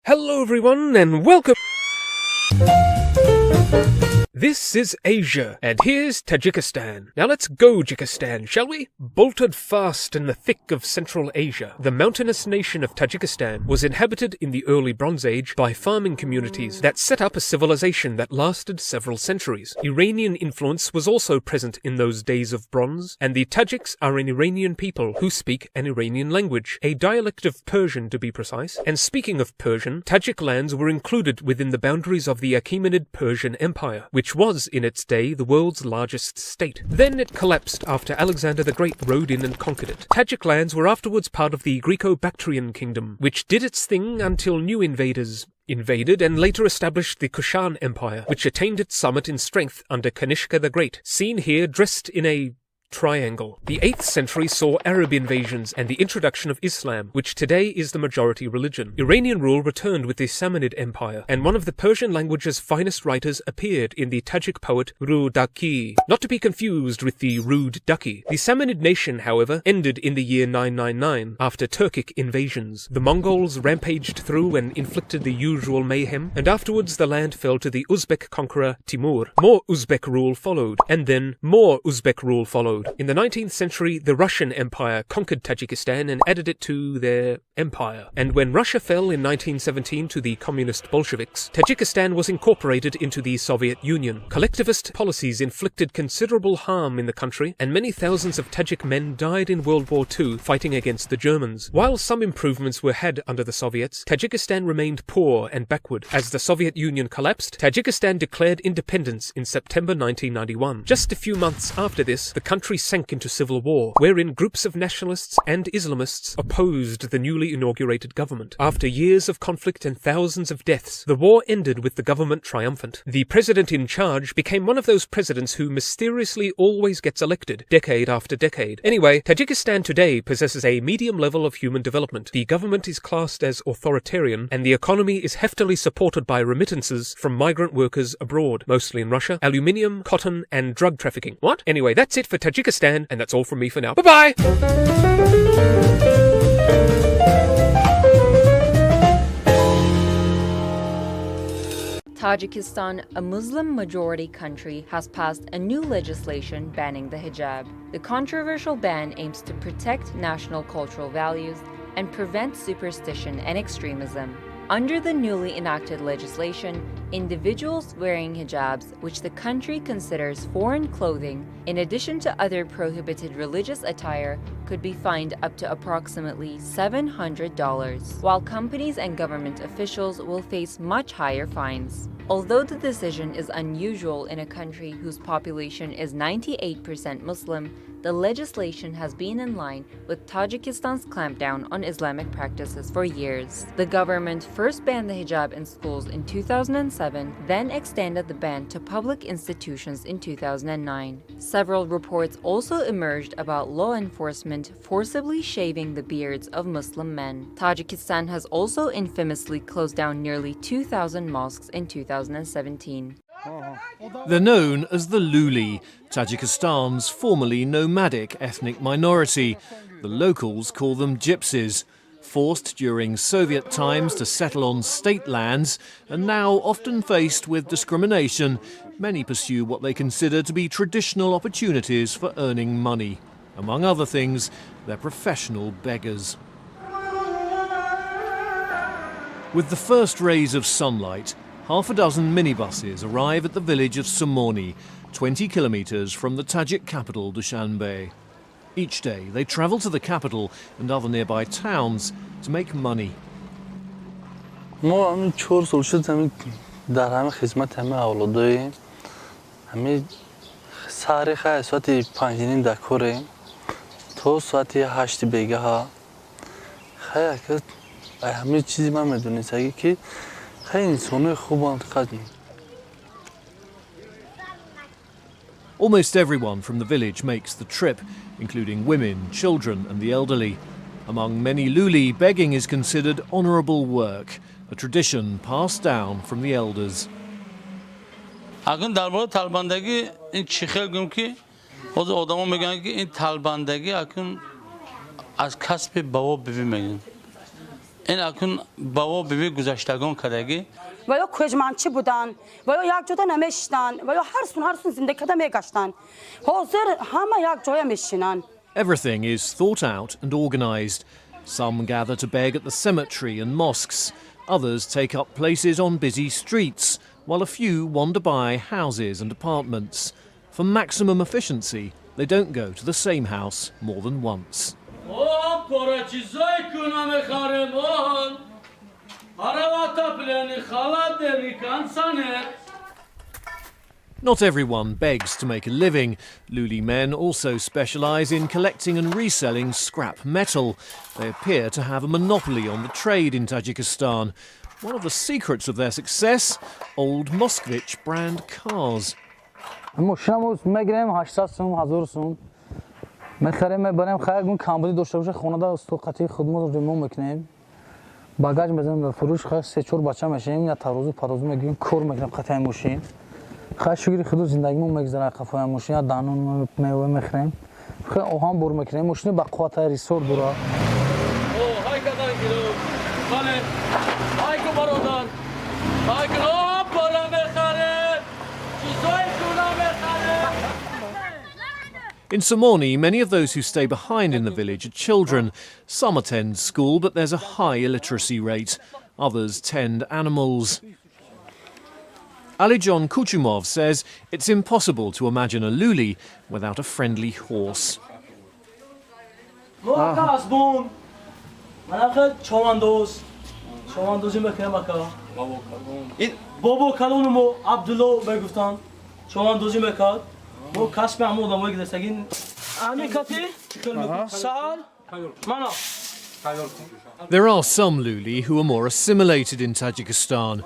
Hello everyone and welcome! This is Asia, and here's Tajikistan. Now let's go, Tajikistan, shall we? Bolted fast in the thick of Central Asia, the mountainous nation of Tajikistan was inhabited in the early Bronze Age by farming communities that set up a civilization that lasted several centuries. Iranian influence was also present in those days of bronze, and the Tajiks are an Iranian people who speak an Iranian language, a dialect of Persian to be precise. And speaking of Persian, Tajik lands were included within the boundaries of the Achaemenid Persian Empire, which was, in its day, the world's largest state. Then it collapsed after Alexander the Great rode in and conquered it. Tajik lands were afterwards part of the Greco-Bactrian kingdom, which did its thing until new invaders invaded and later established the Kushan Empire, which attained its summit in strength under Kanishka the Great, seen here dressed in a triangle. The 8th century saw Arab invasions and the introduction of Islam, which today is the majority religion. Iranian rule returned with the Samanid Empire, and one of the Persian language's finest writers appeared in the Tajik poet Rudaki, not to be confused with the Rude Ducky. The Samanid nation, however, ended in the year 999 after Turkic invasions. The Mongols rampaged through and inflicted the usual mayhem, and afterwards the land fell to the Uzbek conqueror Timur. More Uzbek rule followed, and then more Uzbek rule followed. In the 19th century, the Russian Empire conquered Tajikistan and added it to their empire. And when Russia fell in 1917 to the communist Bolsheviks, Tajikistan was incorporated into the Soviet Union. Collectivist policies inflicted considerable harm in the country, and many thousands of Tajik men died in World War II fighting against the Germans. While some improvements were had under the Soviets, Tajikistan remained poor and backward. As the Soviet Union collapsed, Tajikistan declared independence in September 1991. Just a few months after this, the country sank into civil war, wherein groups of nationalists and Islamists opposed the newly inaugurated government. After years of conflict and thousands of deaths, the war ended with the government triumphant. The president in charge became one of those presidents who mysteriously always gets elected, decade after decade. Anyway, Tajikistan today possesses a medium level of human development. The government is classed as authoritarian, and the economy is heftily supported by remittances from migrant workers abroad, mostly in Russia, aluminium, cotton, and drug trafficking. What? Anyway, that's it for Tajikistan, and that's all from me for now. Bye-bye! Tajikistan, a Muslim-majority country, has passed a new legislation banning the hijab. The controversial ban aims to protect national cultural values and prevent superstition and extremism. Under the newly enacted legislation, individuals wearing hijabs, which the country considers foreign clothing, in addition to other prohibited religious attire, could be fined up to approximately $700, while companies and government officials will face much higher fines. Although the decision is unusual in a country whose population is 98% Muslim, the legislation has been in line with Tajikistan's clampdown on Islamic practices for years. The government first banned the hijab in schools in 2007, then extended the ban to public institutions in 2009. Several reports also emerged about law enforcement forcibly shaving the beards of Muslim men. Tajikistan has also infamously closed down nearly 2,000 mosques in 2017. They're known as the Luli, Tajikistan's formerly nomadic ethnic minority. The locals call them gypsies. Forced during Soviet times to settle on state lands and now often faced with discrimination, many pursue what they consider to be traditional opportunities for earning money. Among other things, they're professional beggars. With the first rays of sunlight, half a dozen minibuses arrive at the village of Somoni, 20 kilometres from the Tajik capital Dushanbe. Each day they travel to the capital and other nearby towns to make money. ما همین 4 سال شد همین در همه خدمت همه اولاداییم همین ساعت خیلی ساعتی 5 دکوریم تا ساعتی 8 بیگه ها خیلی که همین چیزی من میدونی سعی که خیلی انسانه خوبان قدیم. Almost everyone from the village makes the trip, including women, children and the elderly. Among many Luli, begging is considered honourable work, a tradition passed down from the elders. اگر درباره طلبندگی این چی خیلی گم که خود آدما میگن که این طلبندگی اگر از کسب بابا ببین میگن این اکنون بابا بیبی گذشتگان کردگی و یا کجمانچی بودن و یا یک جدا نمیشتن و یا هر سون زندگی میگشتن حاضر همه یک جای میشینن. Everything is thought out and organised. Some gather to beg at the cemetery and mosques. Others take up places on busy streets, while a few wander by houses and apartments. For maximum efficiency, they don't go to the same house more than once. Not everyone begs to make a living. Luli men also specialise in collecting and reselling scrap metal. They appear to have a monopoly on the trade in Tajikistan. One of the secrets of their success, old Moskvich brand cars. ماشینمو میگیرم 800 سوم 1000 سوم میخریم میبریم خیر گون کامبودی داشته باشه خونه دا استوقاتی خودمون رو میکنیم باگاج میذاریم فروش خیر 3 4 بچه میشیم یا تروزو پروزو میگیم کور میکنیم قطعه ماشین خیر شوگیری خود زندگیمون میگذره قفای ماشین یا دانون میوه میخریم خیر اوهام بور میکنیم ماشین با قوت ریسور دورا او های کدان کیلو خاله های کو برادر های کو بالا بخره چیزای کونا بخره. In Somoni, many of those who stay behind in the village are children. Some attend school, but there's a high illiteracy rate. Others tend animals. Alijon Kuchumov says it's impossible to imagine a luli without a friendly horse. There are some luli who are more assimilated in Tajikistan.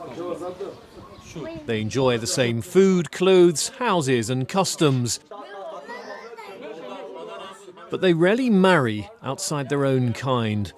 They enjoy the same food, clothes, houses and customs. But they rarely marry outside their own kind.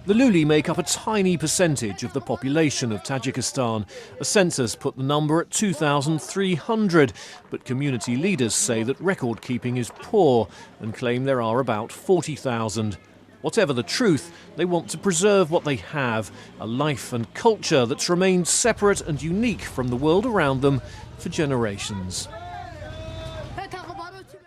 The Luli make up a tiny percentage of the population of Tajikistan. A census put the number at 2,300, but community leaders say that record keeping is poor and claim there are about 40,000. Whatever the truth, they want to preserve what they have, a life and culture that's remained separate and unique from the world around them for generations.